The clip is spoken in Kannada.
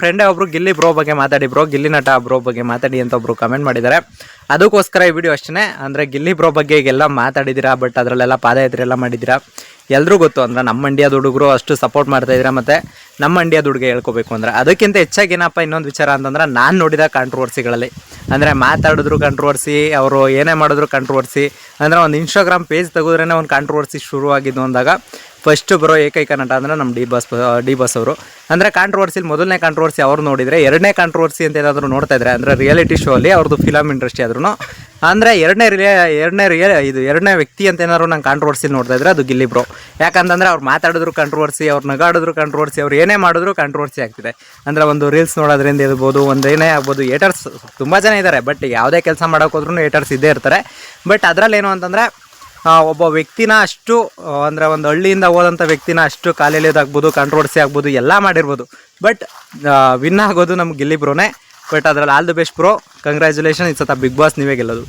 ಫ್ರೆಂಡೇ ಒಬ್ರು ಗಿಲ್ಲಿ ಬ್ರೋ ಬಗ್ಗೆ ಮಾತಾಡಿ ಬ್ರೋ, ಗಿಲ್ಲಿ ನಟ ಬ್ರೋ ಬಗ್ಗೆ ಮಾತಾಡಿ ಅಂತ ಒಬ್ರು ಕಮೆಂಟ್ ಮಾಡಿದ್ದಾರೆ. ಅದಕ್ಕೋಸ್ಕರ ಈ ವಿಡಿಯೋ ಅಷ್ಟೇ. ಅಂದರೆ ಗಿಲ್ಲಿ ಬ್ರೋ ಬಗ್ಗೆ ಈಗೆಲ್ಲ ಮಾತಾಡಿದ್ದೀರಾ, ಬಟ್ ಅದರಲ್ಲೆಲ್ಲ ಪಾದಯಾತ್ರೆ ಎಲ್ಲ ಮಾಡಿದ್ದೀರಾ, ಎಲ್ಲರೂ ಗೊತ್ತು. ಅಂದರೆ ನಮ್ಮ ಇಂಡಿಯಾದ ಹುಡುಗರು ಅಷ್ಟು ಸಪೋರ್ಟ್ ಮಾಡ್ತಾಯಿದ್ದೀರಾ, ಮತ್ತು ನಮ್ಮ ಇಂಡಿಯಾದ ಹುಡುಗ ಹೇಳ್ಕೋಬೇಕು ಅಂದರೆ. ಅದಕ್ಕಿಂತ ಹೆಚ್ಚಾಗಿ ಏನಪ್ಪ ಇನ್ನೊಂದು ವಿಚಾರ ಅಂತಂದ್ರೆ, ನಾನು ನೋಡಿದ ಕಾಂಟ್ರವರ್ಸಿಗಳಲ್ಲಿ ಅಂದರೆ ಮಾತಾಡಿದ್ರು ಕಾಂಟ್ರವರ್ಸಿ, ಅವರು ಏನೇ ಮಾಡಿದ್ರು ಕಾಂಟ್ರವರ್ಸಿ. ಅಂದರೆ ಒಂದು ಇನ್ಸ್ಟಾಗ್ರಾಮ್ ಪೇಜ್ ತೆಗೆದ್ರೇ ಒಂದು ಕಾಂಟ್ರವರ್ಸಿ ಶುರುವಾಗಿದ್ದು ಅಂದಾಗ ಫಸ್ಟ್ ಬರೋ ಏಕೈಕ ನಟ ಅಂದರೆ ನಮ್ಮ ಡಿ ಬಾಸ್ ಅವರು. ಅಂದರೆ ಕಾಂಟ್ರವರ್ಸಿಲಿ ಮೊದಲನೇ ಕಾಂಟ್ರವರ್ಸಿ ಅವ್ರು ನೋಡಿದರೆ, ಎರಡನೇ ಕಾಂಟ್ರವರ್ಸಿ ಅಂತ ಏನಾದರೂ ನೋಡ್ತಾ ಇದ್ದಾರೆ ಅಂದರೆ ರಿಯಾಲಿಟಿ ಶೋ ಅಲ್ಲಿ ಅವ್ರದ್ದು ಫಿಲಮ್ ಇಂಡಸ್ಟ್ರಿ ಆದ್ರೂ, ಅಂದರೆ ಎರಡನೇ ವ್ಯಕ್ತಿ ಅಂತ ಏನಾದ್ರು ನಂಗೆ ಕಾಂಟ್ರವರ್ಸಿ ನೋಡ್ತಾ ಇದ್ರೆ ಅದು ಗಿಲ್ಲಿ ಬ್ರೋ. ಯಾಕಂತಂದರೆ ಅವ್ರು ಮಾತಾಡಿದ್ರು ಕಾಂಟ್ರವರ್ಸಿ, ಅವ್ರು ನಗಾಡಿದ್ರು ಕಾಂಟ್ರವರ್ಸಿ, ಅವ್ರು ಏನೇ ಮಾಡಿದ್ರು ಕಾಂಟ್ರವರ್ಸಿ ಆಗ್ತಿದೆ. ಅಂದರೆ ಒಂದು ರೀಲ್ಸ್ ನೋಡೋದ್ರಿಂದ ಇರ್ಬೋದು, ಒಂದು ಏನೇ ಆಗ್ಬೋದು, ಏಟರ್ಸ್ ತುಂಬ ಜನ ಇದ್ದಾರೆ. ಬಟ್ ಯಾವುದೇ ಕೆಲಸ ಮಾಡೋಕ್ಕೋದ್ರೂ ಏಟರ್ಸ್ ಇದ್ದೇ ಇರ್ತಾರೆ. ಬಟ್ ಅದರಲ್ಲೇನು ಅಂತಂದರೆ ಒಬ್ಬ ವ್ಯಕ್ತಿನ ಅಷ್ಟು ಅಂದರೆ ಒಂದು ಹಳ್ಳಿಯಿಂದ ಹೋದಂಥ ವ್ಯಕ್ತಿನ ಅಷ್ಟು ಕಾಲೆಳೆಯೋದಾಗ್ಬೋದು, ಕಾಂಟ್ರವರ್ಸಿ ಆಗ್ಬೋದು, ಎಲ್ಲ ಮಾಡಿರ್ಬೋದು. ಬಟ್ ವಿನ್ ಆಗೋದು ನಮ್ಮ ಗಿಲ್ಲಿ ಬ್ರೋನೇ. ಬಟ್ ಅದರಲ್ಲಿ all the best bro, congratulation. ಈ ಸತ ಬಿಗ್ ಬಾಸ್ ನೀವೇ ಗೆಲ್ಲೋದು.